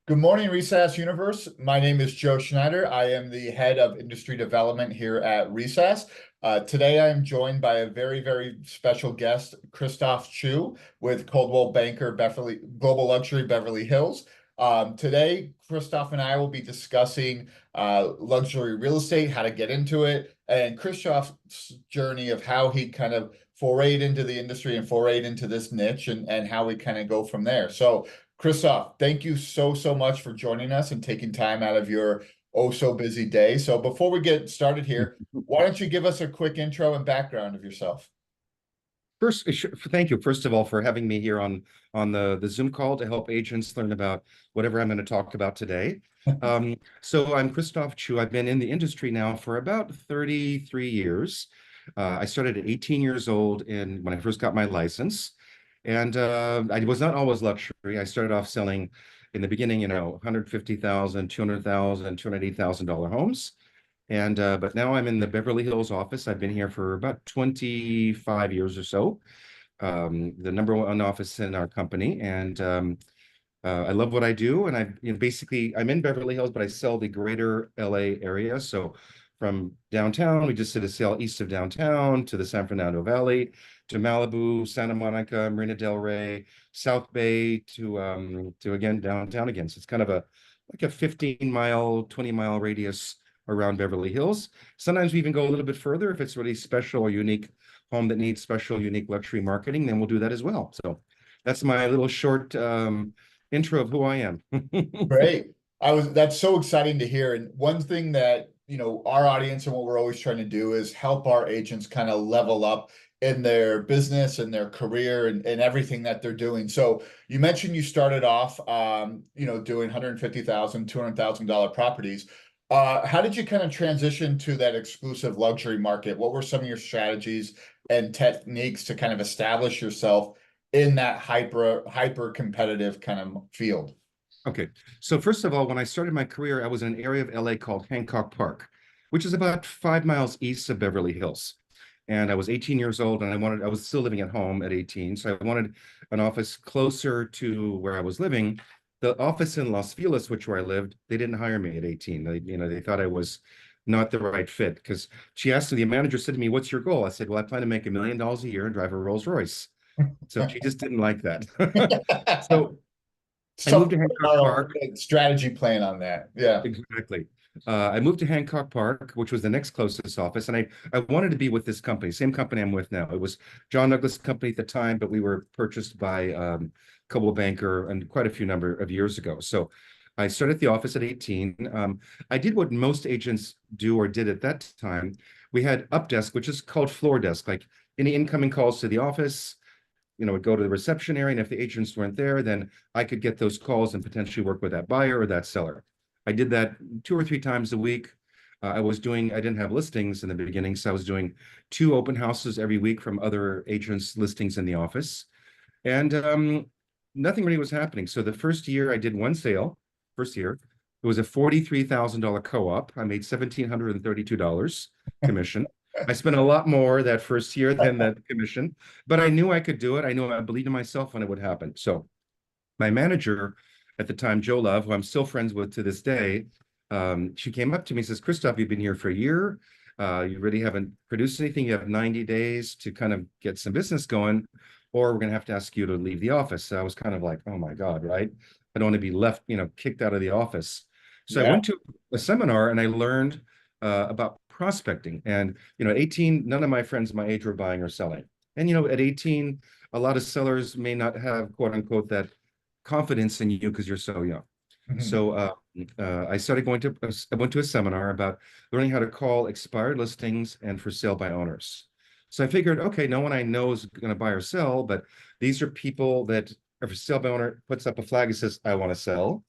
Good morning, Resas Universe. My name is Joe Schneider. I am the head of industry development here at Resas. Today, I am joined by a very, very special guest, Christophe Choo with Coldwell Banker Global Luxury Beverly Hills. Today, Christophe and I will be discussing luxury real estate, how to get into it, and Christophe's journey of how he kind of forayed into the industry and forayed into this niche and how we kind of go from there. So Christoph, thank you so much for joining us and taking time out of your oh so busy day. So before we get started here, why don't you give us a quick intro and background of yourself? First, thank you, first of all, for having me here on the Zoom call to help agents learn about whatever I'm going to talk about today. So I'm Christophe Choo. I've been in the industry now for about 33 years. I started at 18 years old when I first got my license. And I was not always luxury. I started off selling in the beginning, $150,000, $200,000, $280,000 homes. And but now I'm in the Beverly Hills office. I've been here for about 25 years or so, the number one office in our company. And I love what I do. And basically, I'm in Beverly Hills, but I sell the greater LA area. So from downtown, we just did a sale east of downtown to the San Fernando Valley, to Malibu, Santa Monica, Marina Del Rey, South Bay, to again downtown again. So it's kind of like a 15-mile, 20-mile radius around Beverly Hills. Sometimes we even go a little bit further if it's really special or unique home that needs special, unique luxury marketing, then we'll do that as well. So that's my little short intro of who I am. Great. That's so exciting to hear. And one thing that, our audience and what we're always trying to do is help our agents kind of level up in their business and their career and everything that they're doing. So you mentioned you started off, doing $150,000, $200,000 properties. How did you kind of transition to that exclusive luxury market? What were some of your strategies and techniques to kind of establish yourself in that hyper competitive kind of field? Okay, so first of all, when I started my career, I was in an area of LA called Hancock Park, which is about 5 miles east of Beverly Hills. And I was 18 years old and I was still living at home at 18. So I wanted an office closer to where I was living. The office in Los Feliz, where I lived, they didn't hire me at 18. They thought I was not the right fit because the manager said to me, "What's your goal?" I said, "Well, I plan to make $1 million a year and drive a Rolls Royce." So she just didn't like that. So I moved Some to Hancock Park. strategy plan on that. Yeah. Exactly. I moved to Hancock Park, which was the next closest office, and I wanted to be with this company, same company I'm with now. It was John Douglas Company at the time, but we were purchased by Coldwell Banker and quite a few number of years ago. So I started the office at 18. I did what most agents do or did at that time. We had up desk, which is called floor desk, like any incoming calls to the office, would go to the reception area, and if the agents weren't there, then I could get those calls and potentially work with that buyer or that seller. I did that 2 or 3 times a week. I didn't have listings in the beginning, so I was doing 2 open houses every week from other agents' listings in the office. And nothing really was happening. So the first year I did one sale, first year, it was a $43,000 co-op. I made $1,732 commission. I spent a lot more that first year than that commission, but I knew I could do it. I believed in myself when it would happen. So my manager at the time, Joe Love, who I'm still friends with to this day, she came up to me and says, "Christoph, you've been here for a year. You really haven't produced anything. You have 90 days to kind of get some business going, or we're going to have to ask you to leave the office." So I was kind of like, oh my God, right? I don't want to be left, kicked out of the office. So I Yeah. went to a seminar and I learned about prospecting. And, at 18, none of my friends my age were buying or selling. And, at 18, a lot of sellers may not have, quote unquote, that confidence in you because you're so young. Mhm. So I went to a seminar about learning how to call expired listings and for sale by owners. So I figured, okay, no one I know is going to buy or sell, but these are people that if a sale by owner puts up a flag and says, "I want to sell,"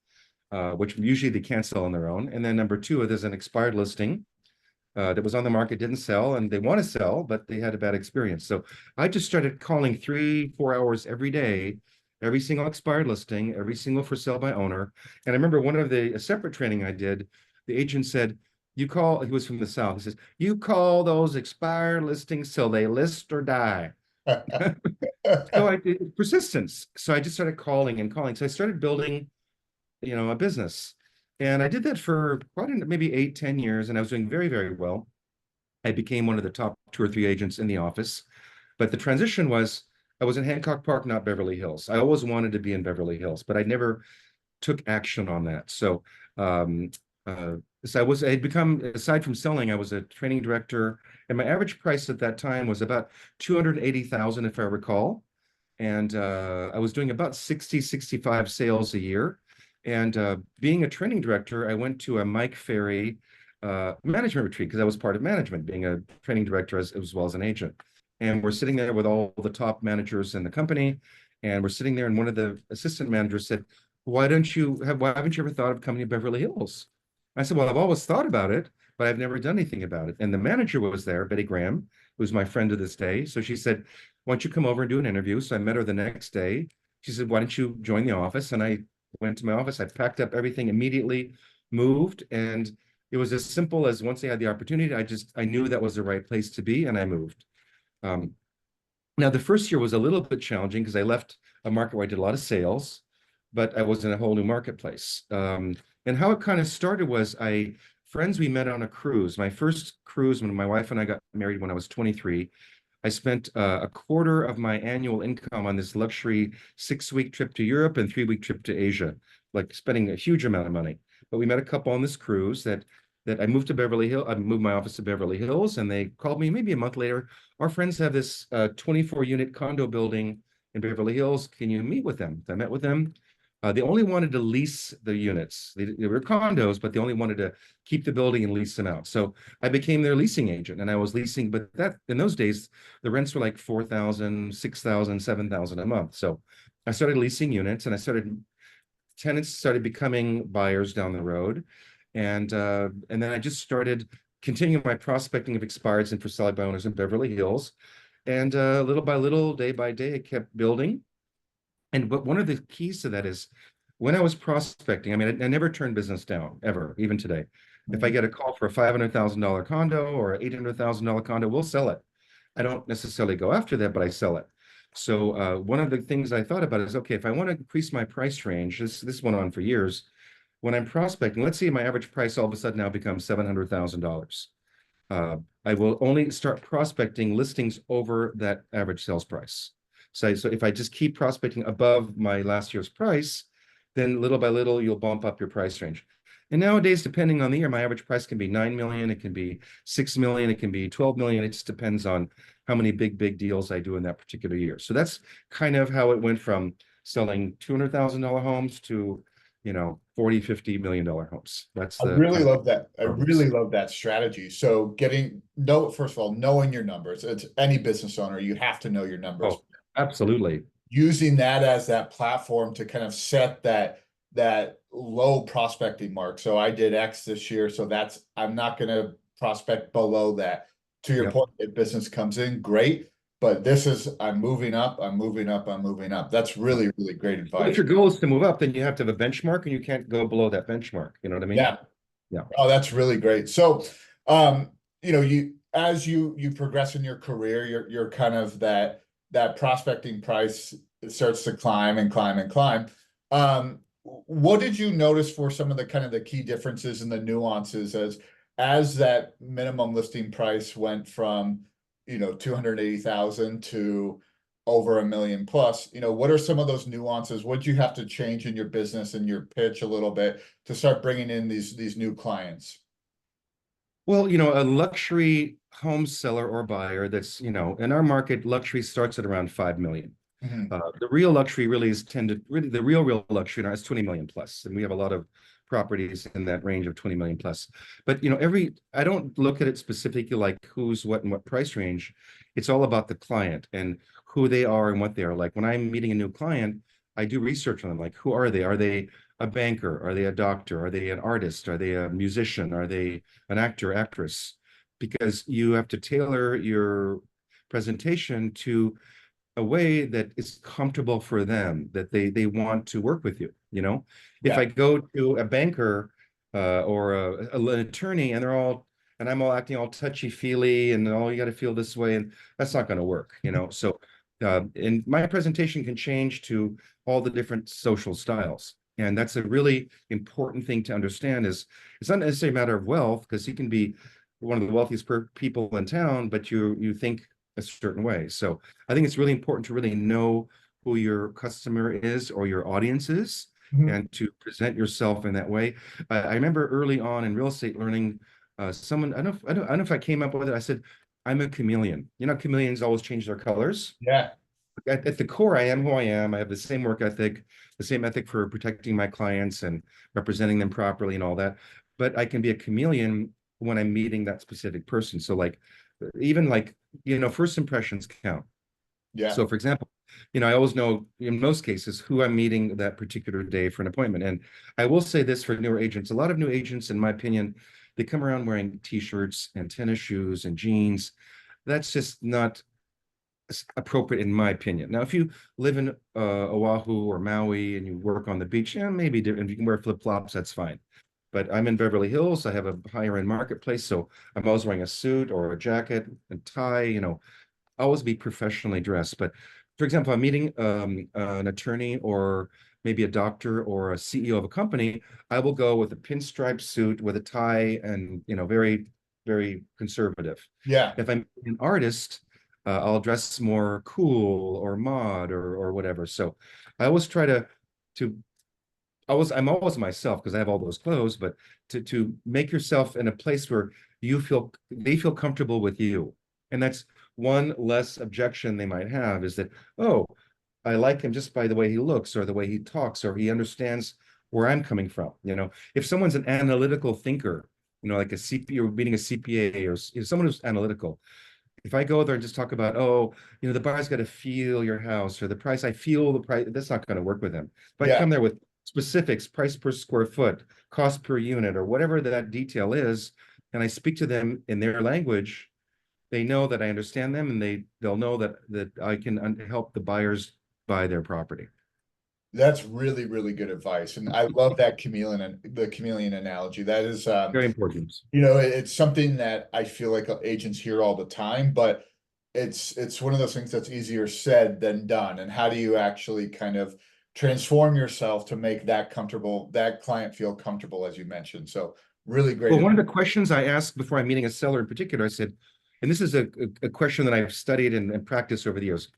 which usually they can't sell on their own. And then number two, there's an expired listing that was on the market, didn't sell, and they want to sell, but they had a bad experience. So I just started calling 3-4 hours every day, every single expired listing, every single for sale by owner. And I remember a separate training I did, the agent said, he was from the South. He says, "You call those expired listings till they list or die." So I did persistence. So I just started calling and calling. So I started building a business. And I did that for maybe 8, 10 years, and I was doing very, very well. I became one of the top 2 or 3 agents in the office. But the transition was I was in Hancock Park, not Beverly Hills. I always wanted to be in Beverly Hills, but I never took action on that. Um, uh, I had become, aside from selling, I was a training director, and my average price at that time was about 280,000, if I recall. And I was doing about 60, 65 sales a year. And being a training director, I went to a Mike Ferry management retreat because I was part of management, being a training director as well as an agent. And we're sitting there with all the top managers in the company. And we're sitting there, and one of the assistant managers said, why haven't you ever thought of coming to Beverly Hills? I said, well, I've always thought about it, but I've never done anything about it. And the manager was there, Betty Graham, who's my friend to this day. So she said, why don't you come over and do an interview? So I met her the next day. She said, why don't you join the office? And I went to my office. I packed up everything immediately, moved, and it was as simple as once I had the opportunity, I knew that was the right place to be, and I moved. Um, Now, the first year was a little bit challenging because I left a market where I did a lot of sales, but I was in a whole new marketplace. And how it kind of started was friends we met on a cruise. My first cruise when my wife and I got married when I was 23. I spent a quarter of my annual income on this luxury 6-week trip to Europe and 3-week trip to Asia, like spending a huge amount of money. But we met a couple on this cruise that I moved to Beverly Hills. I moved my office to Beverly Hills, and they called me maybe a month later. Our friends have this 24-unit condo building in Beverly Hills. Can you meet with them? I met with them. They only wanted to lease the units. They were condos, but they only wanted to keep the building and lease them out. So I became their leasing agent, and I was leasing. But that in those days, the rents were like 4,000, 6,000, 7,000 a month. So I started leasing units, and tenants started becoming buyers down the road, and then I just started continuing my prospecting of expireds and for sale by owners in Beverly Hills, and little by little, day by day, it kept building. But one of the keys to that is when I was prospecting, I mean, I never turn business down ever, even today. If I Mhm. get a call for a $500,000 condo or an $800,000 condo, we'll sell it. I don't necessarily go after that, but I sell it. So one of the things I thought about is, okay, if I want to increase my price range, this went on for years. When I'm prospecting, let's say my average price all of a sudden now becomes $700,000. Uh, I will only start prospecting listings over that average sales price. So if I just keep prospecting above my last year's price, then little by little, you'll bump up your price range. And nowadays, depending on the year, my average price can be 9 million, it can be 6 million, it can be 12 million. It just depends on how many big deals I do in that particular year. So that's kind of how it went from selling $200,000 homes to 40, $50 million homes. That's I the really kind of love that. I really progress. love that strategy. So first of all, knowing your numbers. It's any business owner, you have to know your numbers. Oh, absolutely. Using that as that platform to kind of set that low prospecting mark. So I did X this year, so I'm not going to prospect below that. To your Yep. point, if business comes in, great. But this is I'm moving up, I'm moving up, I'm moving up. That's Yep. really, really great Well, if advice. your goal is to move up, then you have to have a benchmark and you can't go below that benchmark. You know what I mean? Yeah. Yeah. Oh, that's really great. So, um, as you progress in your career, you're kind of that prospecting price starts to climb and climb and climb. What did you notice for some of the kind of the key differences and the nuances as that minimum listing price went from 280,000 to over 1 million plus? What are some of those nuances? What do you have to change in your business and your pitch a little bit to start bringing in these new clients? Well, a luxury home seller or buyer that's, in our market, luxury starts at around 5 million. Mhm. The real luxury really is really the real luxury now is 20 million plus. And we have a lot of properties in that range of 20 million plus. But, I don't look at it specifically like who's what and what price range. It's all about the client and who they are and what they are. Like when I'm meeting a new client, I do research on them. Like, who are they? Are they a banker? Are they a doctor? Are they an artist? Are they a musician? Are they an actor, actress? Because you have to tailor your presentation to a way that is comfortable for them, that they want to work with you. If Yeah. I go to a banker or an attorney and I'm all acting all touchy feely and oh, you got to feel this way, and that's not going to work. So and my presentation can change to all the different social styles. And that's a really important thing to understand is it's not necessarily a matter of wealth, because he can be one of the wealthiest people in town, but you think a certain way. So I think it's really important to really know who your customer is or your audience is, Mhm. and to present yourself in that way. I remember early on in real estate learning, someone, I don't know if I came up with it. I said, I'm a chameleon. You know, chameleons always change their colors. Yeah, At the core, I am who I am. I have the same work ethic, the same ethic for protecting my clients and representing them properly and all that. But I can be a chameleon when I'm meeting that specific person. So like, even like, first impressions count. yeah. So for example, I always know in most cases who I'm meeting that particular day for an appointment. And I will say this for newer agents, a lot of new agents, in my opinion, they come around wearing t-shirts and tennis shoes and jeans. That's just not appropriate in my opinion. Now, if you live in Oahu or Maui and you work on the beach, yeah, maybe different. If you can wear flip-flops, that's fine. But I'm in Beverly Hills. I have a higher end marketplace, so I'm always wearing a suit or a jacket and tie. Always be professionally dressed. But for example, I'm meeting an attorney or maybe a doctor or a CEO of a company. I will go with a pinstripe suit with a tie and very, very conservative. Yeah, If I'm an artist, I'll dress more cool or mod or whatever. So I always try to I'm always myself because I have all those clothes, but to make yourself in a place where they feel comfortable with you. And that's one less objection they might have, is that, oh, I like him just by the way he looks or the way he talks, or he understands where I'm coming from. If someone's an analytical thinker, like a CPA, or meeting a CPA, or someone who's analytical, if I go there and just talk about, oh, the buyer's got to feel your house, or the price, I feel the price, that's not going to work with them. If I yeah. come there with specifics, price per square foot, cost per unit, or whatever that detail is, and I speak to them in their language, they know that I understand them, and they'll know that I can help the buyers buy their property. That's really, really good advice. And I love that the chameleon analogy. That is, Very important. it's something that I feel like agents hear all the time, but it's one of those things that's easier said than done. And how do you actually kind of transform yourself to make that client feel comfortable, as you mentioned? So really Well, great. one of the questions I asked before I'm meeting a seller in particular, I said, and this is a question that I've studied and practiced over the years.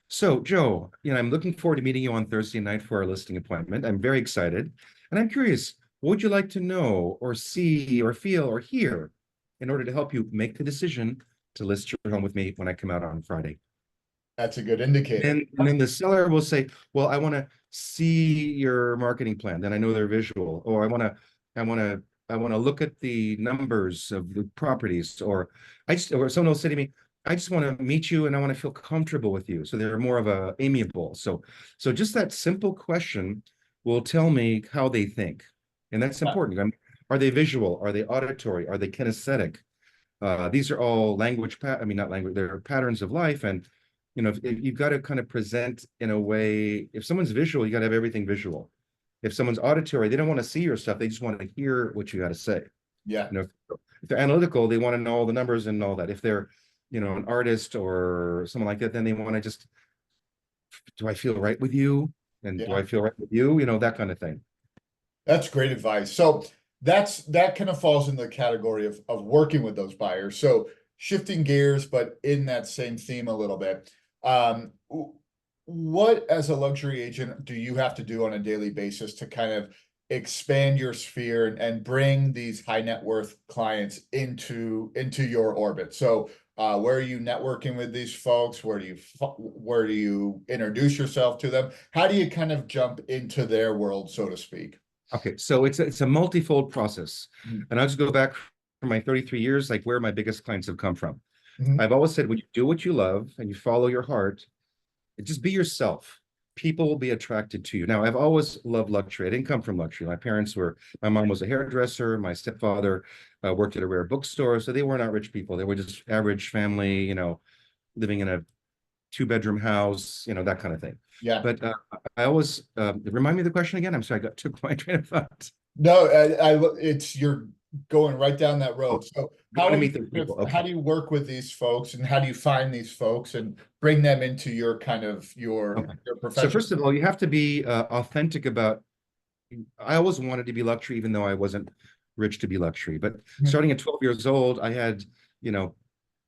So, Joe, I'm looking forward to meeting you on Thursday night for our listing appointment. I'm very excited. And I'm curious, what would you like to know or see or feel or hear in order to help you make the decision to list your home with me when I come out on Friday? That's a good indicator. And then the seller will say, well, I want to see your marketing plan. Then I know they're visual. Or I want to look at the numbers of the properties. Or someone will say to me, I just want to meet you and I want to feel comfortable with you. So they're more of a amiable. So just that simple question will tell me how they think. And that's important. Are they visual? Are they auditory? Are they kinesthetic? These are all I mean, not language, they're patterns of life. And, if you've got to kind of present in a way, if someone's visual, you got to have everything visual. If someone's auditory, they don't want to see your stuff. They just want to hear what you got to say. Yeah. If they're analytical, they want to know all the numbers and all that. If they're, an artist or someone like that, then they want to just, do I feel right with you? And do Yeah. I feel right with you? That kind of thing. That's great advice. So that kind of falls in the category of working with those buyers. So shifting gears, but in that same theme a little bit. What as a luxury agent do you have to do on a daily basis to kind of expand your sphere and bring these high net worth clients into your orbit? So where are you networking with these folks? Where do you introduce yourself to them? How do you kind of jump into their world, so to speak? Okay, so it's a multifold process. Mhm. And I'll just go back for my 33 years, like where my biggest clients have come from. Mhm. I've always said, when you do what you love and you follow your heart, just be yourself. People will be attracted to you. Now, I've always loved luxury. I didn't come from luxury. My mom was a hairdresser. My stepfather worked at a rare bookstore. So they were not rich people. They were just average family, living in a two-bedroom house, that kind of thing. Yeah. But I always, remind me of the question again. I'm sorry, took my train of thought. No, you're going right down that Oh, road. So want to meet the people. how Okay. do you work with these folks and how do you find these folks and bring them into your kind of Okay. your So profession? first of all, you have to be authentic about I always wanted to be luxury, even though I wasn't rich to be luxury. But Mhm. starting at 12 years old, I had, you know,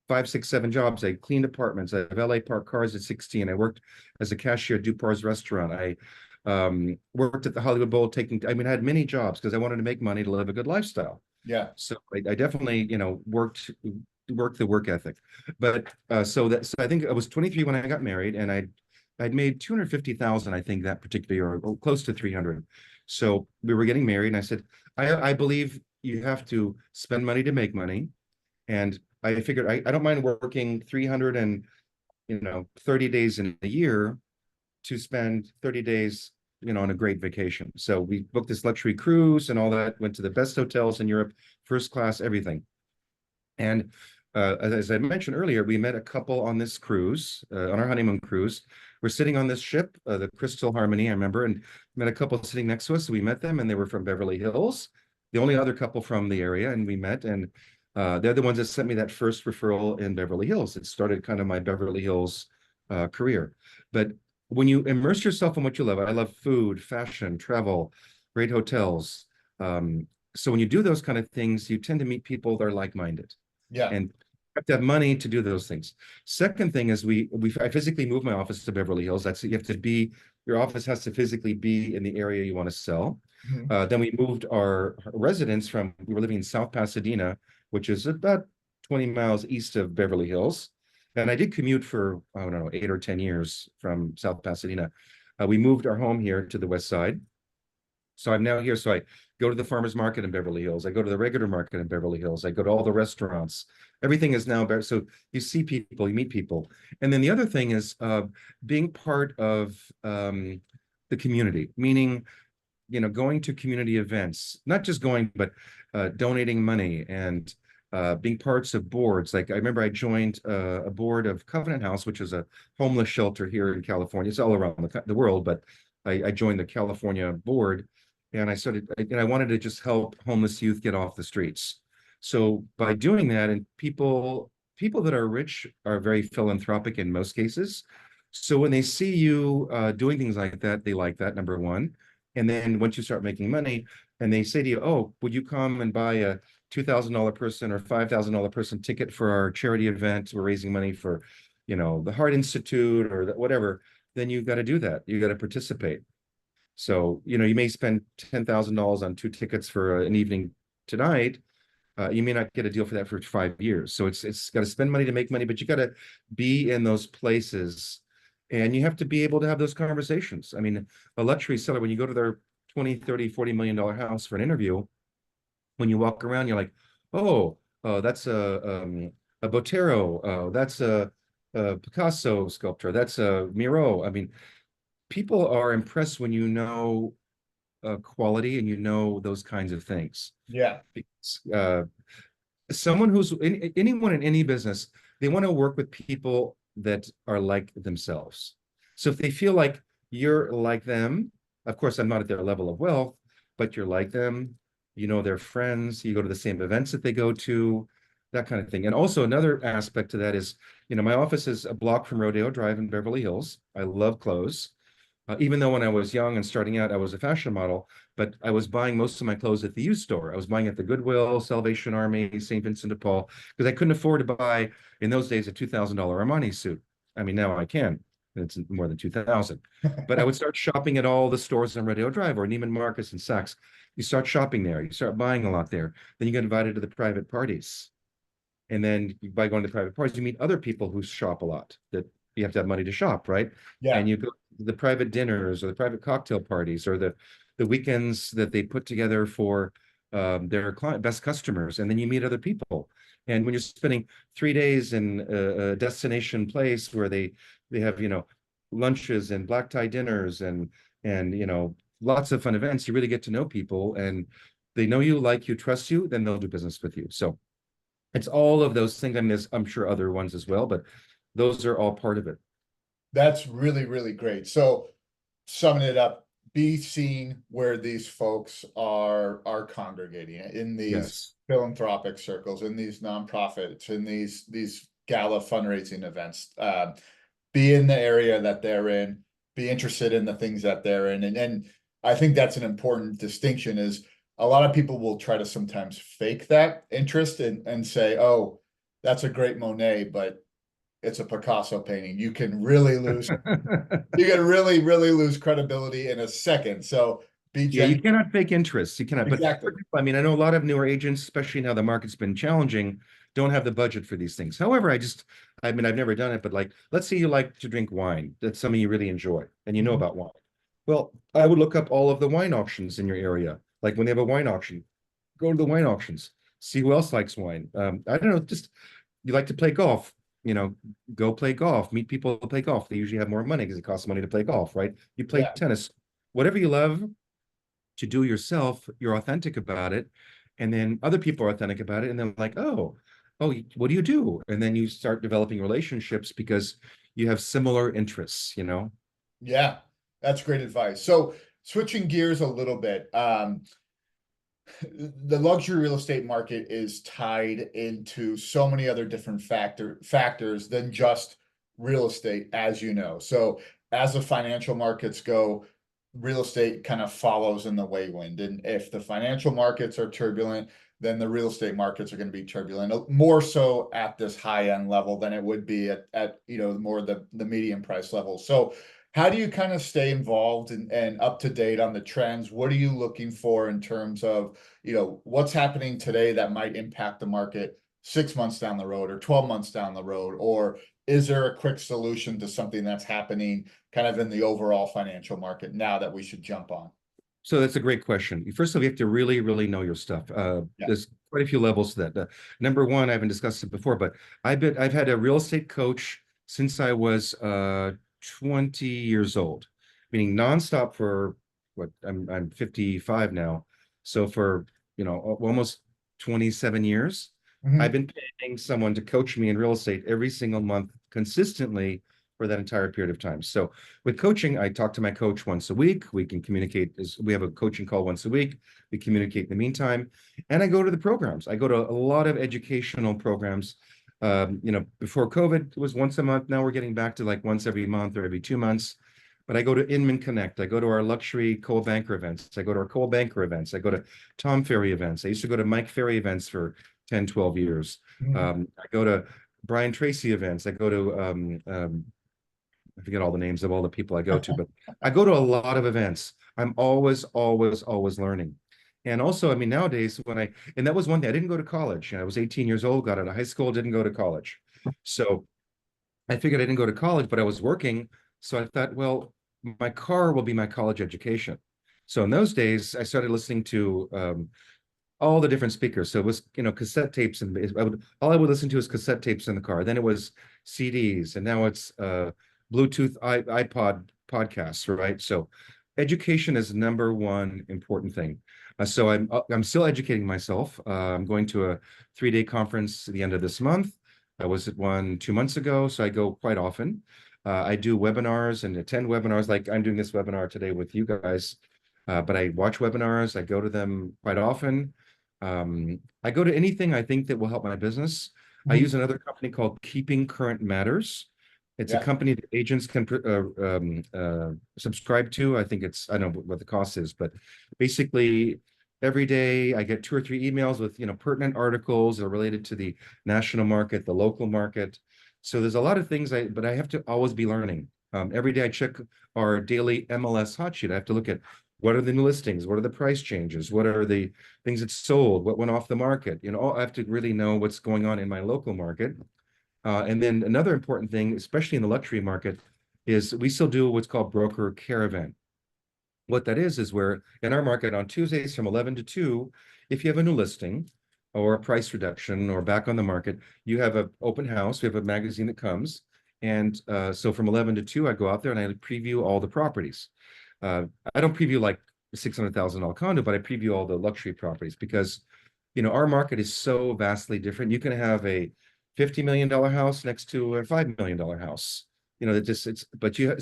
five, six, seven jobs. I cleaned apartments. I valet parked cars at 16. I worked as a cashier at Dupar's restaurant. I worked at the Hollywood Bowl I mean, I had many jobs because I wanted to make money to live a good lifestyle. Yeah, So I definitely, worked the work ethic. But so I think I was 23 when I got married, and I'd made 250,000, I think, that particular year, or close to 300. So we were getting married, and I said, I believe you have to spend money to make money. And I figured I don't mind working 300 and 30 days in a year to spend 30 days, on a great vacation. So we booked this luxury cruise and all that, went to the best hotels in Europe, first class, everything. And as I mentioned earlier, we met a couple on this cruise, on our honeymoon cruise. We're sitting on this ship, the Crystal Harmony, I remember, and met a couple sitting next to us. So we met them, and they were from Beverly Hills, the only other couple from the area. And we met, and they're the ones that sent me that first referral in Beverly Hills. It started kind of my Beverly Hills career. But when you immerse yourself in what you love, I love food, fashion, travel, great hotels. So when you do those kind of things, you tend to meet people that are like-minded, yeah, and have to have money to do those things. Second thing is I physically moved my office to Beverly Hills. That's you have to be your office has to physically be in the area you want to sell. mhm, Then we moved our residence from we were living in South Pasadena, which is about 20 miles east of Beverly Hills. And I did commute for, I don't know, 8 or 10 years from South Pasadena. We moved our home here to the west side. So I'm now here. So I go to the farmers market in Beverly Hills. I go to the regular market in Beverly Hills. I go to all the restaurants. Everything is now better. So you see people, you meet people. And then the other thing is being part of the community, meaning, going to community events, not just going, but donating money and being parts of boards. Like I remember I joined a board of Covenant House, which is a homeless shelter here in California. It's all around the world, but I joined the California board, and I wanted to just help homeless youth get off the streets. So by doing that, and people that are rich are very philanthropic in most cases. So when they see you doing things like that, they like that, number one. And then once you start making money, and they say to you, "Oh, would you come and buy a $2,000 person or $5,000 person ticket for our charity event? We're raising money for, the Heart Institute or whatever." Then you got to do that. You got to participate. So, you may spend $10,000 on two tickets for an evening tonight. You may not get a deal for that for 5 years. So it's got to spend money to make money, but you got to be in those places, and you have to be able to have those conversations. I mean, a luxury seller, when you go to their 20, 30, $40 million house for an interview, when you walk around, you're like, oh, that's a Botero, that's a Picasso sculpture, that's a Miro. I mean, people are impressed when you know quality and you know those kinds of things. yeah, Because, someone anyone in any business, they want to work with people that are like themselves. So if they feel like you're like them, of course, I'm not at their level of wealth, but you're like them, they're friends, you go to the same events that they go to, that kind of thing. And also another aspect to that is, my office is a block from Rodeo Drive in Beverly Hills. I love clothes. Even though when I was young and starting out, I was a fashion model, but I was buying most of my clothes at the used store. I was buying at the Goodwill, Salvation Army, St. Vincent de Paul, because I couldn't afford to buy in those days a $2,000 Armani suit. I mean, now I can. It's more than 2,000. But I would start shopping at all the stores on Rodeo Drive or Neiman Marcus and Saks. You start shopping there. You start buying a lot there. Then you get invited to the private parties. And then by going to private parties, you meet other people who shop a lot, that you have to have money to shop, right? yeah. And you go to the private dinners or the private cocktail parties or the weekends that they put together for their best customers. And then you meet other people. And when you're spending 3 days in a destination place where they have, lunches and black tie dinners and lots of fun events, you really get to know people, and they know you, like you, trust you, then they'll do business with you. So it's all of those things. I mean, there's, I'm sure, other ones as well, but those are all part of it. That's really, really great. So summing it up, be seen where these folks are congregating in these Yes. philanthropic circles, in these nonprofits, in these gala fundraising events. Be in the area that they're in, be interested in the things that they're in, and I think that's an important distinction is a lot of people will try to sometimes fake that interest and say, oh, that's a great Monet, but it's a Picasso painting. You can really, really lose credibility in a second. So be Yeah, you genuine. cannot fake interest. You cannot. But for Exactly. example, I mean, I know a lot of newer agents, especially now the market's been challenging, don't have the budget for these things. However, I mean, I've never done it, but like, let's say you like to drink wine. That's something you really enjoy and you know Mhm. about wine. Well, I would look up all of the wine auctions in your area. Like when they have a wine auction, go to the wine auctions, see who else likes wine. I don't know, just you like to play golf, you know, go play golf, meet people to play golf. They usually have more money because it costs money to play golf, right? You play Yeah. tennis, whatever you love to do yourself, you're authentic about it. And then other people are authentic about it. And then like, oh, what do you do? And then you start developing relationships because you have similar interests, you know? Yeah. That's great advice. So switching gears a little bit, the luxury real estate market is tied into so many other different factors than just real estate, as you know. So as the financial markets go, real estate kind of follows in the wavewind. And if the financial markets are turbulent, then the real estate markets are going to be turbulent, more so at this high end level than it would be at more the medium price level. So how do you kind of stay involved and up to date on the trends? What are you looking for in terms of, what's happening today that might impact the market 6 months down the road or 12 months down the road? Or is there a quick solution to something that's happening kind of in the overall financial market now that we should jump on? So that's a great question. First of all, you have to really, really know your stuff. Yeah. There's quite a few levels to that. Number one, I haven't discussed it before, but I've had a real estate coach since I was 20 years old, meaning nonstop for what I'm 55 now. So for almost 27 years, I've Mhm. been paying someone to coach me in real estate every single month consistently for that entire period of time. So with coaching, I talk to my coach once a week. We can communicate as we have a coaching call once a week. We communicate in the meantime. And I go to the programs. I go to a lot of educational programs. Before COVID, it was once a month. Now we're getting back to like once every month or every 2 months. But I go to Inman Connect. I go to our luxury Coldwell Banker events. I go to our Coldwell Banker events. I go to Tom Ferry events. I used to go to Mike Ferry events for 10, 12 years. Mhm. I go to Brian Tracy events. I go to I forget all the names of all the people I go to, but I go to a lot of events. I'm always, always, always learning. And also, I mean, nowadays and that was one thing, I didn't go to college. I was 18 years old, got out of high school, didn't go to college. So I figured I didn't go to college, but I was working. So I thought, well, my car will be my college education. So in those days, I started listening to all the different speakers. So it was, cassette tapes, and all I would listen to is cassette tapes in the car. Then it was CDs, and now it's Bluetooth iPod podcasts, right? So education is number one important thing. So I'm still educating myself. I'm going to a 3-day conference at the end of this month. I was at one 2 months ago, so I go quite often. I do webinars and attend webinars, like I'm doing this webinar today with you guys. But I watch webinars. I go to them quite often. I go to anything I think that will help my business. I Mhm. use another company called Keeping Current Matters. It's a Yeah. company that agents can subscribe to. I think I don't know what the cost is, but basically every day I get 2 or 3 emails with, pertinent articles that are related to the national market, the local market. So there's a lot of things but I have to always be learning. Every day I check our daily MLS hot sheet. I have to look at what are the new listings, what are the price changes, what are the things that sold, what went off the market. I have to really know what's going on in my local market. And then another important thing, especially in the luxury market, is we still do what's called broker caravan. What that is where in our market on Tuesdays from 11 to 2, if you have a new listing or a price reduction or back on the market, you have an open house. We have a magazine that comes. And so from 11 to 2, I go out there and I preview all the properties. I don't preview like a $600,000 condo, but I preview all the luxury properties because, our market is so vastly different. You can have a $50 million house next to a $5 million house.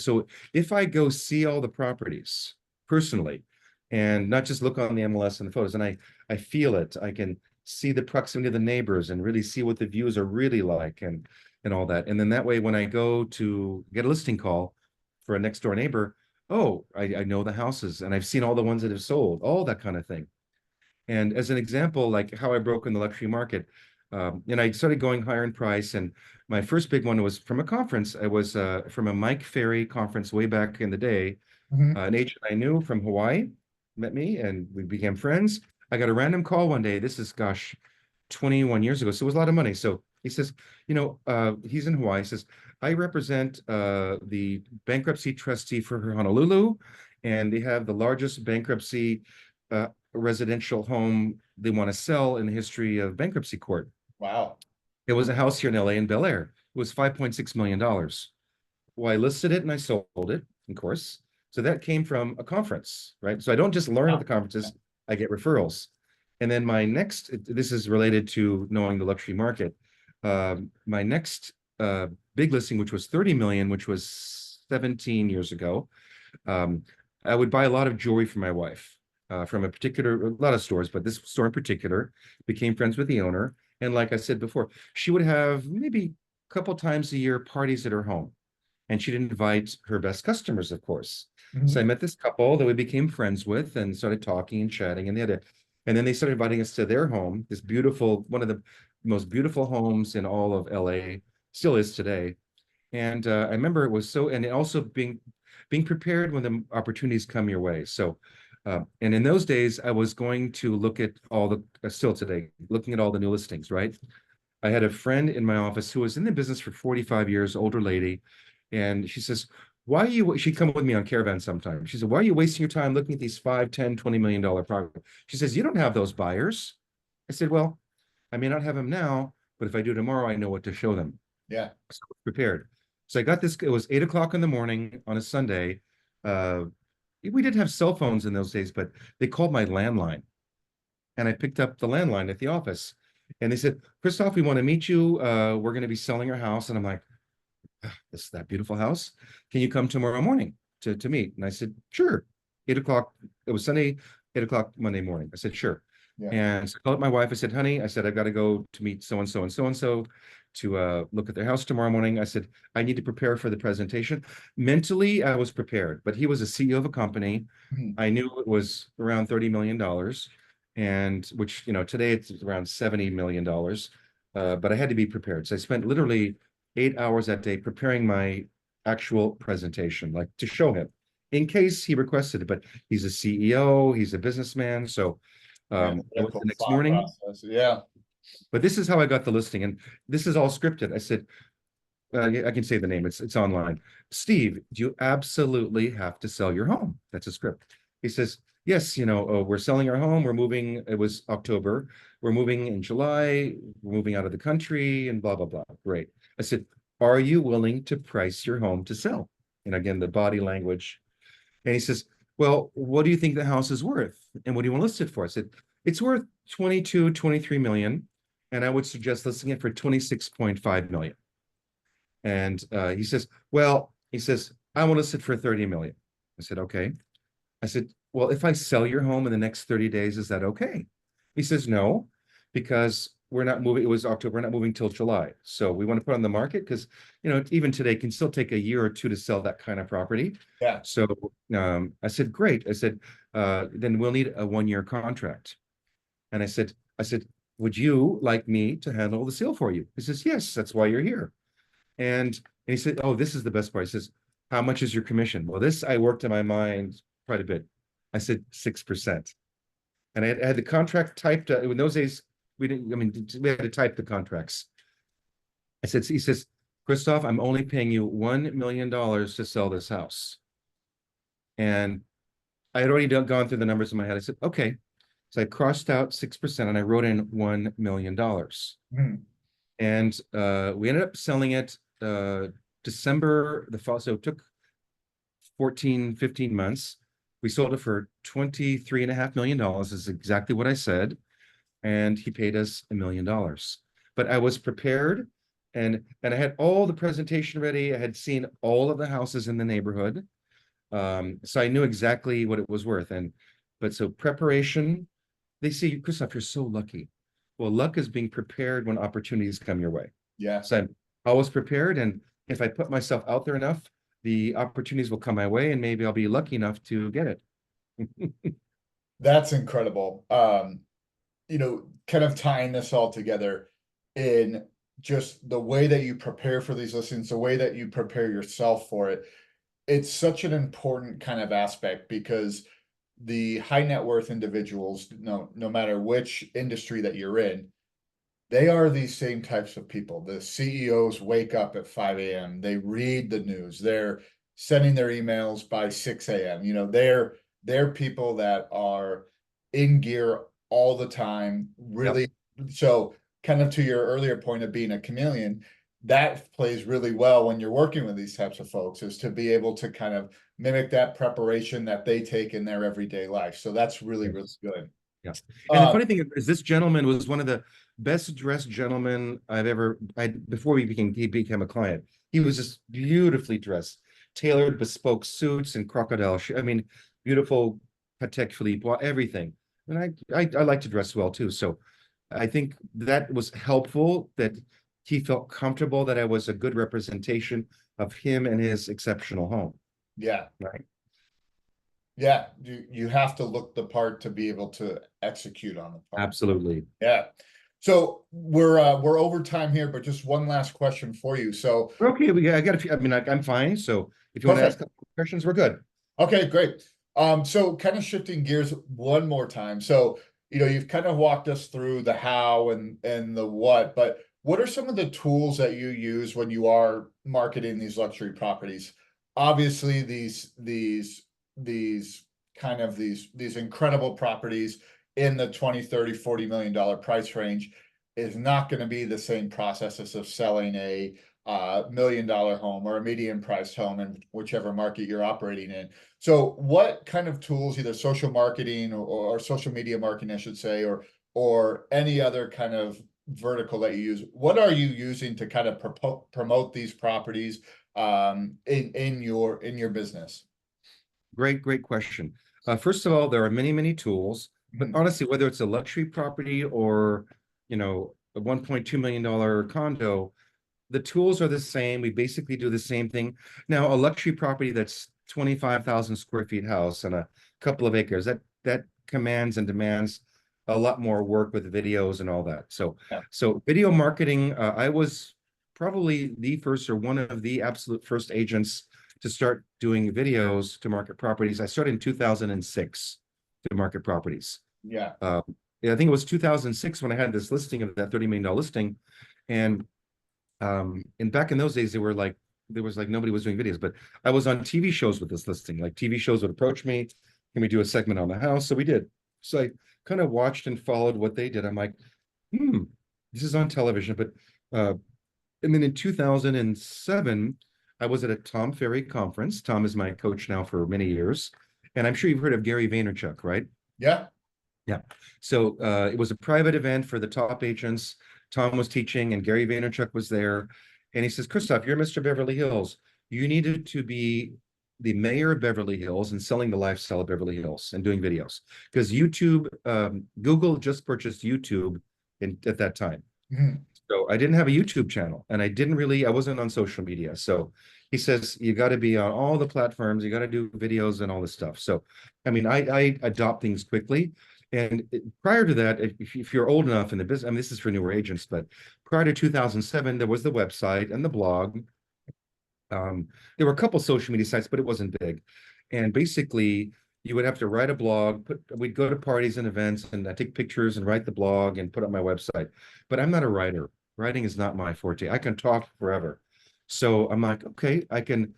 So if I go see all the properties personally and not just look on the MLS and the photos, and I feel it, I can see the proximity of the neighbors and really see what the views are really like and all that. And then that way, when I go to get a listing call for a next door neighbor, oh, I know the houses and I've seen all the ones that have sold, all that kind of thing. And as an example, like how I broke in the luxury market, and I started going higher in price. And my first big one was from a conference. I was from a Mike Ferry conference way back in the day. Mhm. An agent I knew from Hawaii met me and we became friends. I got a random call one day. This is, gosh, 21 years ago. So it was a lot of money. So he says, he's in Hawaii. He says, I represent the bankruptcy trustee for Honolulu, and they have the largest bankruptcy uh, residential home they want to sell in the history of bankruptcy court. Wow. It was a house here in LA in Bel Air. It was $5.6 million. Well, I listed it and I sold it, of course. So that came from a conference, right? So I don't just learn at Wow. the conferences, I get referrals. And then my next, this is related to knowing the luxury market. My next big listing, which was 30 million, which was 17 years ago, um, I would buy a lot of jewelry for my wife from a lot of stores, but this store in particular, became friends with the owner. And like I said before, she would have maybe a couple times a year parties at her home, and she'd invite her best customers, of course. So I Mhm. met this couple that we became friends with and started talking and chatting, and then they started inviting us to their home, this beautiful, one of the most beautiful homes in all of LA, still is today. And I remember it was so, and also being prepared when the opportunities come your way. So, and in those days, I was going to look at all the, still today, looking at all the new listings, right? I had a friend in my office who was in the business for 45 years, older lady, and she says, why are you, she'd come with me on caravan sometime. She said, why are you wasting your time looking at these 5, 10, $20 million properties? She says, you don't have those buyers. I said, well, I may not have them now, but if I do tomorrow, I know what to show them. Yeah. So I was prepared. So I got this, it was 8 o'clock in the morning on a Sunday. Uh, we did have cell phones in those days, but they called my landline. And I picked up the landline at the office. And they said, Christoph, we want to meet you. We're going to be selling our house. And I'm like, this is that beautiful house. Can you come tomorrow morning to meet? And I said, sure. 8 o'clock. It was Sunday, 8 o'clock Monday morning. I said, sure. Yeah. And so I called up my wife. I said, honey, I said, I've got to go to meet so and so and so and so to look at their house tomorrow morning. I said, I need to prepare for the presentation. Mentally, I was prepared, but he was a CEO of a company. Mhm. I knew it was around $30 million, and which, today it's around $70 million. But I had to be prepared. So I spent literally 8 hours that day preparing my actual presentation, like to show him in case he requested it. But he's a CEO, he's a businessman. So Yeah. I went Critical the next thought morning, process. Yeah. but this is how I got the listing. And this is all scripted. I said, I can say the name, it's online. Steve, do you absolutely have to sell your home? That's a script. He says, yes, we're selling our home. We're moving. It was October. We're moving in July. We're moving out of the country and blah, blah, blah. Great. I said, are you willing to price your home to sell? And again, the body language. And he says, well, what do you think the house is worth? And what do you want to list it for? I said, it's worth 22, 23 million. And I would suggest listing it for 26.5 million. And he says, well, I want to list it for 30 million. I said, okay. I said, well, if I sell your home in the next 30 days, is that okay? He says, no, because we're not moving. It was October, we're not moving till July. So we want to put on the market because, even today it can still take a year or two to sell that kind of property. Yeah. So I said, great. I said, then we'll need a 1-year contract. And I said, would you like me to handle the sale for you? He says, yes, that's why you're here. And he said, oh, this is the best part. He says, how much is your commission? Well, this I worked in my mind quite a bit. I said 6%. And I had the contract typed. In those days, we didn't, I mean, we had to type the contracts. He says, Christoph, I'm only paying you $1 million to sell this house. And I had already gone through the numbers in my head. I said, okay. So I crossed out 6% and I wrote in $1 million. Mhm. And we ended up selling it December the fall. So it took 14, 15 months. We sold it for $23.5 million, is exactly what I said. And he paid us $1 million. But I was prepared, and I had all the presentation ready. I had seen all of the houses in the neighborhood. So I knew exactly what it was worth. But so preparation, they say, Christoph, you're so lucky. Well, luck is being prepared when opportunities come your way. Yeah. So I'm always prepared. And if I put myself out there enough, the opportunities will come my way, and maybe I'll be lucky enough to get it. That's incredible. Kind of tying this all together in just the way that you prepare for these listings, the way that you prepare yourself for it. It's such an important kind of aspect because the high net worth individuals, no matter which industry that you're in, they are these same types of people. The CEOs wake up at 5 a.m. They read the news. They're sending their emails by 6 a.m. They're people that are in gear all the time, Yep. really. So kind of to your earlier point of being a chameleon, that plays really well when you're working with these types of folks, is to be able to kind of mimic that preparation that they take in their everyday life. So that's really, really Yes. good. Yeah. And the Um, funny thing is, this gentleman was one of the best dressed gentlemen before he became a client. He was just beautifully dressed, tailored, bespoke suits and crocodile. I mean, beautiful Patek Philippe, everything. And I like to dress well too. So I think that was helpful, that he felt comfortable that I was a good representation of him and his exceptional home. yeah. Right. Yeah, you have to look the part to be able to execute on the part. Absolutely. Yeah. So we're over time here, but just one last question for you. So We're okay. I got a few. I mean, I'm fine. So if you want to ask perfect. a couple questions, we're good. Okay, great. So kind of shifting gears one more time. So, you've kind of walked us through the how and the what, but what are some of the tools that you use when you are marketing these luxury properties? Obviously, these these incredible properties in the 20, 30, $40 million price range is not going to be the same process of selling a $1 million home or a medium priced home in whichever market you're operating in. So what kind of tools, either social marketing or social media marketing, I should say, or any other kind of vertical that you use, what are you using to kind of promote these properties in your business? Great question. First of all, there are many tools, but Mhm. honestly, whether it's a luxury property or, a $1.2 million condo, the tools are the same. We basically do the same thing. Now, a luxury property that's 25,000 square feet house and a couple of acres, that commands and demands a lot more work with videos and all that. So, Yeah. so video marketing, I was probably the first or one of the absolute first agents to start doing videos to market properties. I started in 2006 to market properties. Yeah. Yeah, I think it was 2006 when I had this listing of that $30 million listing. And back in those days, there was like nobody was doing videos, but I was on TV shows with this listing. Like TV shows would approach me, can we do a segment on the house? So we did. So I kind of watched and followed what they did. I'm like, this is on television. But and then in 2007, I was at a Tom Ferry conference. Tom is my coach now for many years. And I'm sure you've heard of Gary Vaynerchuk, right? Yeah. Yeah. So it was a private event for the top agents. Tom was teaching and Gary Vaynerchuk was there. And he says, Christoph, you're Mr. Beverly Hills. You needed to be the mayor of Beverly Hills and selling the lifestyle of Beverly Hills and doing videos. Because YouTube, Google just purchased YouTube at that time. Mhm. So I didn't have a YouTube channel and I wasn't on social media. So he says, you got to be on all the platforms, you got to do videos and all this stuff. So, I mean, I adopt things quickly. And prior to that, if you're old enough in the business, I mean, this is for newer agents, but prior to 2007, there was the website and the blog. There were a couple social media sites, but it wasn't big. And basically, you would have to write a blog. We'd go to parties and events, and I take pictures and write the blog and put up my website. But I'm not a writer. Writing is not my forte. I can talk forever. So I'm like, okay, I can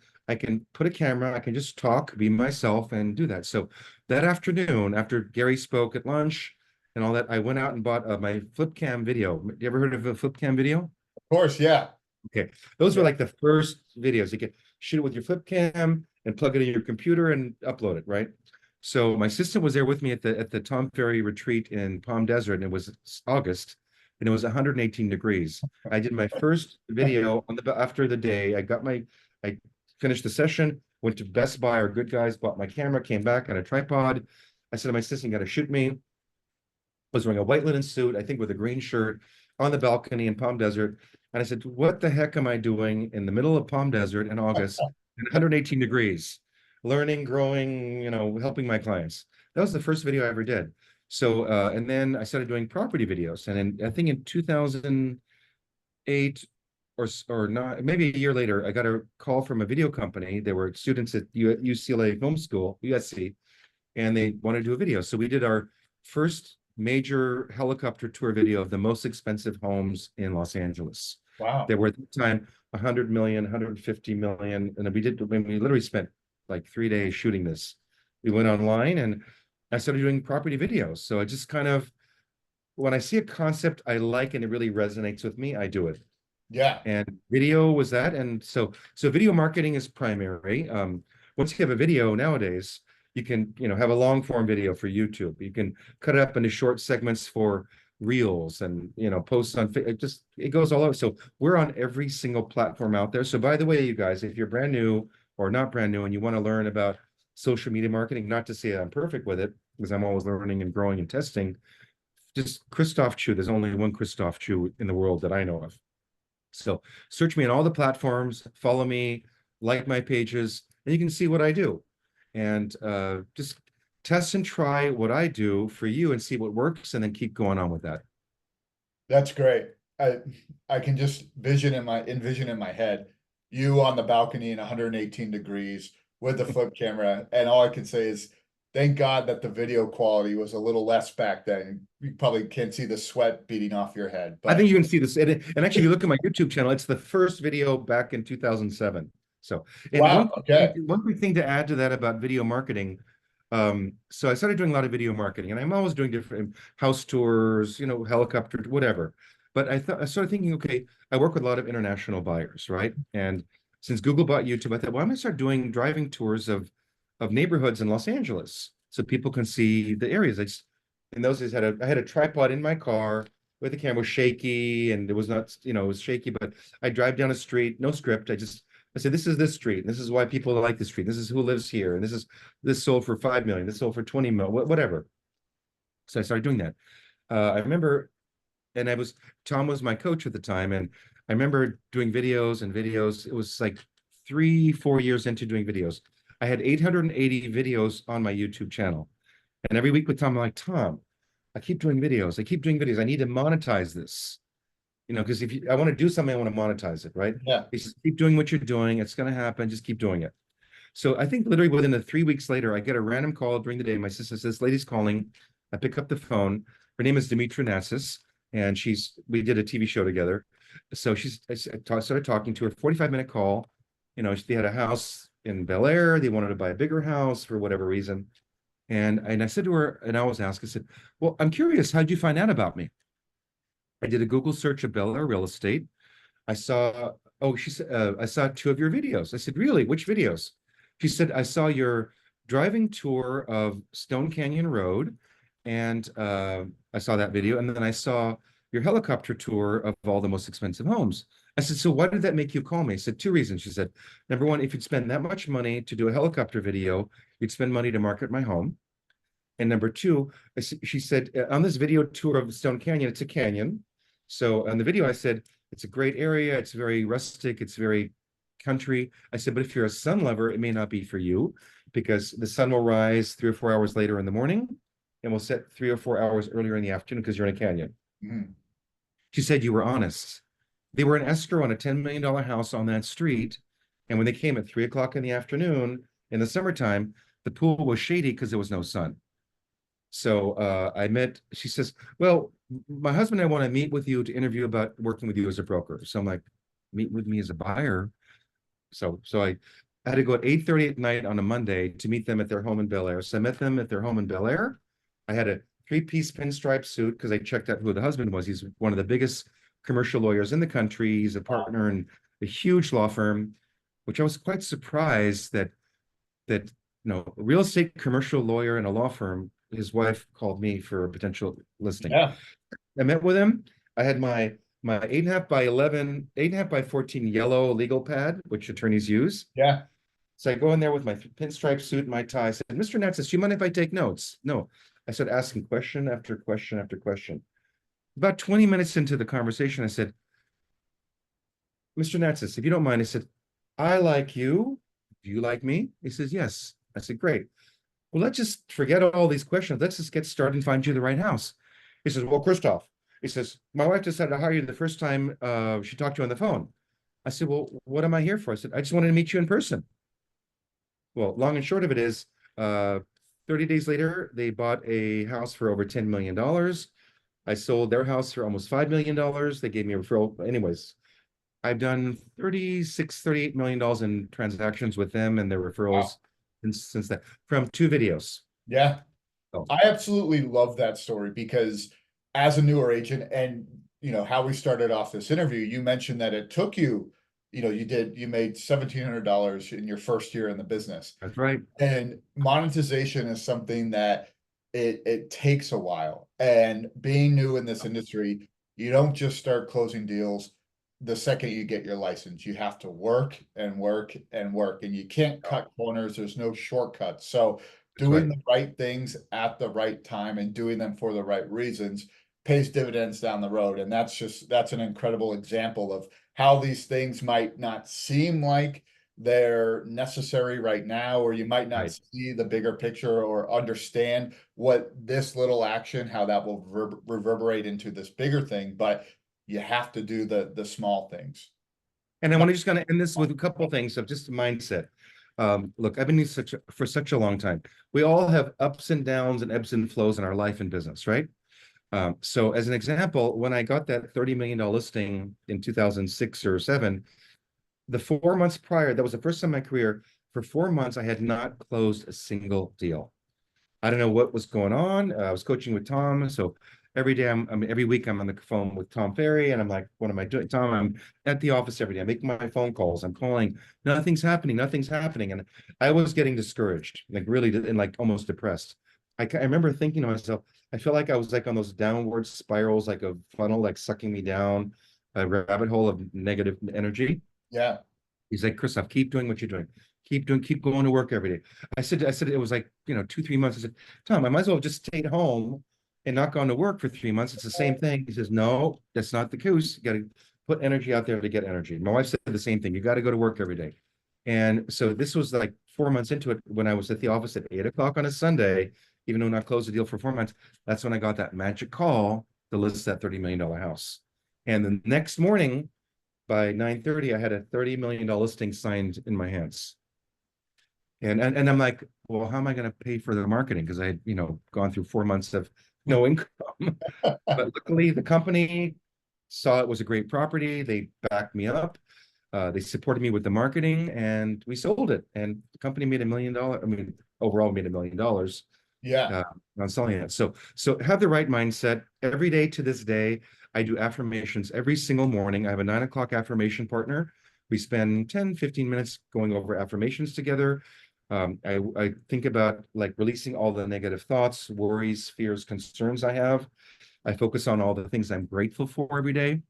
put a camera. I can just talk, be myself, and do that. So that afternoon, after Gary spoke at lunch and all that, I went out and bought my flip cam video. You ever heard of a flip cam video? Of course. Yeah. Okay, those were Yeah. like the first videos. You could shoot it with your flip cam and plug it in your computer and upload it, right? So my assistant was there with me at the Tom Ferry retreat in Palm Desert, and it was August, and it was 118 degrees. I did my first video after the day. I finished the session, went to Best Buy or Good Guys, bought my camera, came back on a tripod. I said to my assistant, "You got to shoot me." Was wearing a white linen suit, I think with a green shirt on the balcony in Palm Desert. And I said, what the heck am I doing in the middle of Palm Desert in August and 118 degrees, learning, growing, helping my clients. That was the first video I ever did. So, and then I started doing property videos. And I think in 2008 or not, maybe a year later, I got a call from a video company. They were students at UCLA Film School, USC, and they wanted to do a video. So we did our first major helicopter tour video of the most expensive homes in Los Angeles. Wow. They were at the time 100 million, 150 million. And we literally spent like 3 days shooting this. We went online and I started doing property videos. So I just kind of, when I see a concept I like and it really resonates with me, I do it. Yeah. And video was that. And so video marketing is primary. Once you have a video nowadays, you can, have a long form video for YouTube. You can cut it up into short segments for reels and, posts on, it goes all over. So we're on every single platform out there. So by the way, you guys, if you're brand new or not brand new and you want to learn about social media marketing, not to say I'm perfect with it, because I'm always learning and growing and testing, just Christophe Choo. There's only one Christophe Choo in the world that I know of. So search me on all the platforms, follow me, like my pages, and you can see what I do. And just test and try what I do for you and see what works, and then keep going on with that. That's great. I can just envision in my head you on the balcony in 118 degrees with the flip camera, and all I can say is thank God that the video quality was a little less back then. You probably can't see the sweat beating off your head, I but think you can see this. And actually, if you look at my YouTube channel, it's the first video back in 2007. So, and wow, okay. one quick thing to add to that about video marketing. So I started doing a lot of video marketing, and I'm always doing different house tours, helicopter, whatever. But I started thinking, okay, I work with a lot of international buyers, right? And since Google bought YouTube, I thought, well, I'm gonna start doing driving tours of neighborhoods in Los Angeles so people can see the areas. In those days I had a tripod in my car with the camera was shaky and it was not, it was shaky, but I drive down a street, no script. I said, this is this street. And this is why people like the street. This is who lives here. And this sold for 5 million. This sold for 20 million, whatever. So I started doing that. I remember, and Tom was my coach at the time. And I remember doing videos and videos. It was like 3-4 years into doing videos. I had 880 videos on my YouTube channel. And every week with Tom, I'm like, Tom, I keep doing videos. I keep doing videos. I need to monetize this. Because I want to do something, I want to monetize it, right? Yeah. He says, keep doing what you're doing. It's going to happen. Just keep doing it. So I think literally within the 3 weeks later, I get a random call during the day. My sister says, this lady's calling. I pick up the phone. Her name is Dimitri Natsis, and we did a TV show together. So I started talking to her, 45-minute call. They had a house in Bel Air. They wanted to buy a bigger house for whatever reason. And I said to her, and I was asked, I said, well, I'm curious, how'd you find out about me? I did a Google search of Bel Air real estate. She said, I saw 2 of your videos. I said, really? Which videos? She said, I saw your driving tour of Stone Canyon Road, and I saw that video. And then I saw your helicopter tour of all the most expensive homes. I said, so why did that make you call me? I said, 2 reasons. She said, number one, if you'd spend that much money to do a helicopter video, you'd spend money to market my home. And number 2, she said, on this video tour of Stone Canyon, it's a canyon. So on the video, I said, it's a great area. It's very rustic. It's very country. I said, but if you're a sun lover, it may not be for you because the sun will rise 3 or 4 hours later in the morning and will set 3 or 4 hours earlier in the afternoon because you're in a canyon. Mm. She said, you were honest. They were in escrow on a $10 million house on that street. And when they came at 3 o'clock in the afternoon in the summertime, the pool was shady because there was no sun. So she says, well, my husband and I want to meet with you to interview about working with you as a broker. So I'm like, meet with me as a buyer. So I had to go at 8:30 at night on a Monday to meet them at their home in Bel Air. So I met them at their home in Bel Air. I had a 3-piece pinstripe suit because I checked out who the husband was. He's one of the biggest commercial lawyers in the country. He's a partner in a huge law firm, which I was quite surprised that a real estate commercial lawyer in a law firm, his wife called me for a potential listing. Yeah. I met with him. I had my 8.5 by 11, 8.5 by 14 yellow legal pad, which attorneys use. Yeah. So I go in there with my pinstripe suit and my tie. I said, Mr. Natsis, do you mind if I take notes? No. I started asking question after question after question. About 20 minutes into the conversation, I said, Mr. Natsis, if you don't mind, I said, I like you, do you like me? He says, yes. I said, great. Well, let's just forget all these questions. Let's just get started and find you the right house. He says, well, Christoph, he says, my wife decided to hire you the first time she talked to you on the phone. I said, well, what am I here for? I said, I just wanted to meet you in person. Well, long and short of it is, uh, 30 days later, they bought a house for over $10 million. I sold their house for almost $5 million. They gave me a referral. Anyways, I've done 36, $38 million in transactions with them and their Wow. referrals since that from 2 videos. Yeah. Oh, I absolutely love that story because as a newer agent and how we started off this interview, you mentioned that it took you, you made $1,700 in your first year in the business. that's right. And monetization is something that it takes a while. And being new in this industry, you don't just start closing deals the second you get your license. You have to work and work and work, and you can't cut corners. There's no shortcuts. So That's right. doing the right things at the right time and doing them for the right reasons pays dividends down the road. And that's an incredible example of how these things might not seem like they're necessary right now, or you might not Right. see the bigger picture or understand what this little action, how that will reverberate into this bigger thing. But you have to do the small things. And I Now, want to just kind of end this with a couple of things of just mindset. Look, I've been in for such a long time. We all have ups and downs and ebbs and flows in our life and business, right? So as an example, when I got that $30 million listing in 2006 or seven, the 4 months prior, that was the first time in my career, for 4 months, I had not closed a single deal. I don't know what was going on. I was coaching with Tom, so every day every week I'm on the phone with Tom Ferry, and I'm like, what am I doing, Tom? I'm at the office every day. I'm making my phone calls. I'm calling. Nothing's happening. Nothing's happening, and I was getting discouraged, like really, and like almost depressed. I remember thinking to myself, I feel like I was like on those downward spirals, like a funnel, like sucking me down a rabbit hole of negative energy. yeah, He's like, Christoph, keep doing what you're doing. Keep going to work every day. I said it was like, 2, 3 months. I said, Tom, I might as well have just stayed home and not gone to work for 3 months. It's the same thing. He says, no, that's not the case. You got to put energy out there to get energy. My wife said the same thing. You got to go to work every day. And so this was like 4 months into it when I was at the office at 8 o'clock on a Sunday, even though not closed the deal for 4 months. That's when I got that magic call to list that $30 million house. And the next morning, by 9:30, I had a $30 million listing signed in my hands. And I'm like, well, how am I going to pay for the marketing? Because I had, gone through 4 months of no income. But luckily, the company saw it was a great property. They backed me up. They supported me with the marketing, and we sold it. And the company made $1 million. I mean, overall made $1 million yeah, uh, on selling it. So have the right mindset. Every day to this day, I do affirmations every single morning. I have a 9 o'clock affirmation partner. We spend 10, 15 minutes going over affirmations together. I think about like releasing all the negative thoughts, worries, fears, concerns I have. I focus on all the things I'm grateful for every day,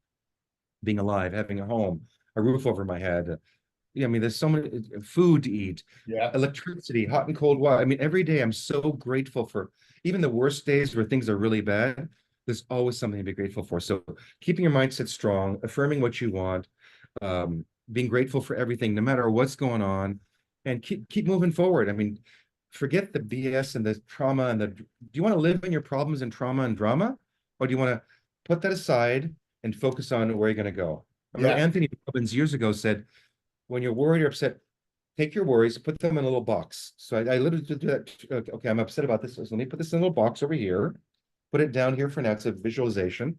being alive, having a home, a roof over my head. Yeah, I mean, there's so many food to eat, yeah, electricity, hot and cold water. I mean, every day I'm so grateful for even the worst days where things are really bad. There's always something to be grateful for. So keeping your mindset strong, affirming what you want, being grateful for everything, no matter what's going on, and keep moving forward. I mean, forget the BS and the trauma and do you want to live in your problems and trauma and drama, or do you want to put that aside and focus on where you're going to go? I remember yeah, Anthony Robbins years ago said, when you're worried or upset, take your worries, put them in a little box. So I literally do that. Okay, I'm upset about this. So let me put this in a little box over here, put it down here for now. It's a visualization.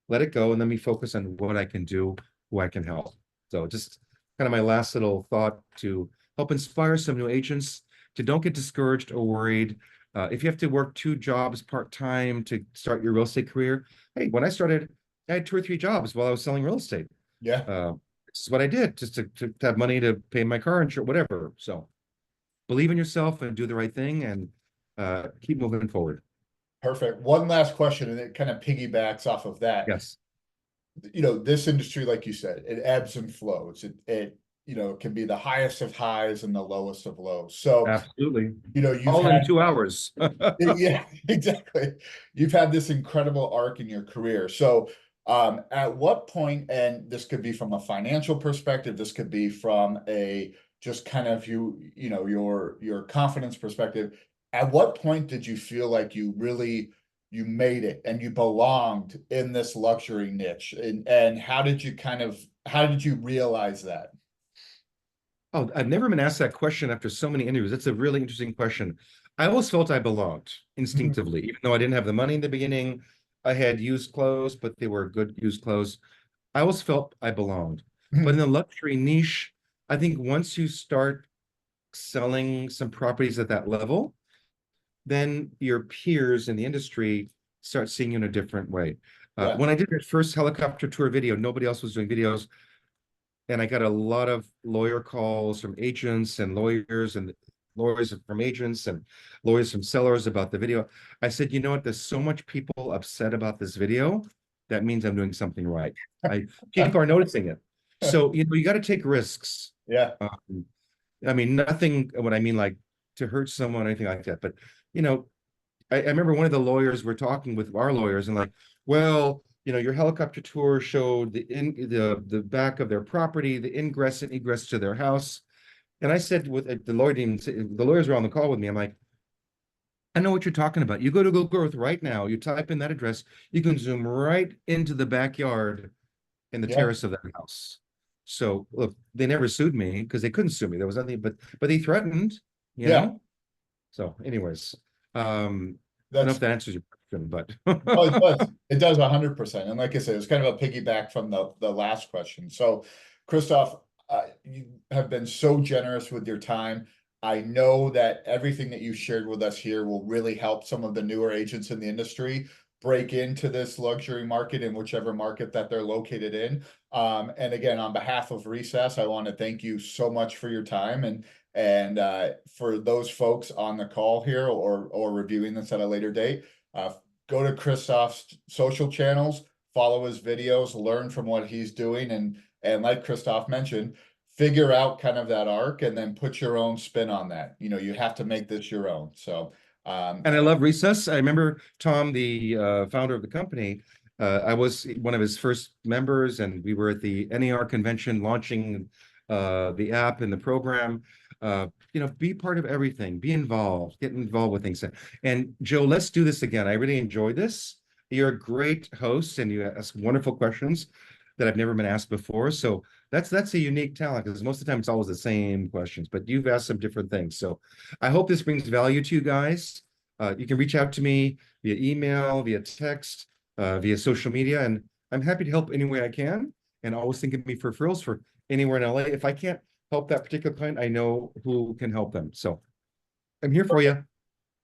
Let it go, and let me focus on what I can do, who I can help. So just kind of my last little thought to help inspire some new agents to don't get discouraged or worried. If you have to work 2 jobs part-time to start your real estate career, hey, when I started, I had 2 or 3 jobs while I was selling real estate. yeah. Uh, this is what I did just to have money to pay my car insurance, whatever. So believe in yourself and do the right thing and keep moving forward. Perfect. One last question, and it kind of piggybacks off of that. Yes, This industry, like you said, it ebbs and flows. It can be the highest of highs and the lowest of lows. So, absolutely. you've All in had, 2 hours. yeah, exactly. You've had this incredible arc in your career. So, at what point, and this could be from a financial perspective, this could be from a just kind of your confidence perspective, at what point did you feel like you made it and you belonged in this luxury niche? And how did you realize that? Oh, I've never been asked that question after so many interviews. That's a really interesting question. I always felt I belonged instinctively, even though I didn't have the money in the beginning. I had used clothes, but they were good used clothes. I always felt I belonged. But in the luxury niche, I think once you start selling some properties at that level, then your peers in the industry start seeing you in a different way. Yeah, When I did my first helicopter tour video, nobody else was doing videos. And I got a lot of lawyer calls from agents and lawyers from agents and lawyers from sellers about the video. I said, you know what? There's so much people upset about this video. That means I'm doing something right. People are noticing it. So, you got to take risks. yeah, I mean, nothing, what I mean, like to hurt someone or anything like that. But, you know, I remember one of the lawyers were talking with our lawyers and like, well, your helicopter tour showed the back of their property, the ingress and egress to their house. And I said with the lawyer didn't say, the lawyers were on the call with me. I'm like, I know what you're talking about. You go to Google Earth right now, you type in that address, you can zoom right into the backyard and the yeah, terrace of that house. So look, they never sued me because they couldn't sue me. There was nothing, but they threatened, you yeah. know. So, anyways, I don't know if That's that answers your question, but Oh, it does. It does 100%. And like I said, it's kind of a piggyback from the last question. So, Christoph, you have been so generous with your time. I know that everything that you shared with us here will really help some of the newer agents in the industry break into this luxury market in whichever market that they're located in. And again, on behalf of Recess, I want to thank you so much for your time and for those folks on the call here or reviewing this at a later date. Uh, Go to Christoph's social channels, follow his videos, learn from what he's doing, and like Christoph mentioned, figure out kind of that arc and then put your own spin on that. You have to make this your own. So and I love Recess. I remember Tom, the founder of the company. I was one of his first members, and we were at the NAR convention launching the app and the program. Be part of everything, be involved, get involved with things. And Joe, let's do this again. I really enjoyed this. You're a great host, and you ask wonderful questions that I've never been asked before. So that's a unique talent because most of the time it's always the same questions, but you've asked some different things. So I hope this brings value to you guys. You can reach out to me via email, via text, via social media, and I'm happy to help any way I can. And always think of me for referrals for anywhere in LA. If I can't help that particular client, I know who can help them. So I'm here for you.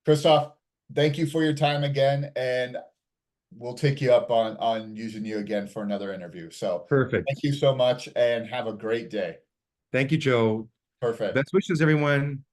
Christoph, thank you for your time again, and we'll take you up on using you again for another interview. So thank Perfect. you so much and have a great day. Thank you, Joe. Perfect. Best wishes, everyone.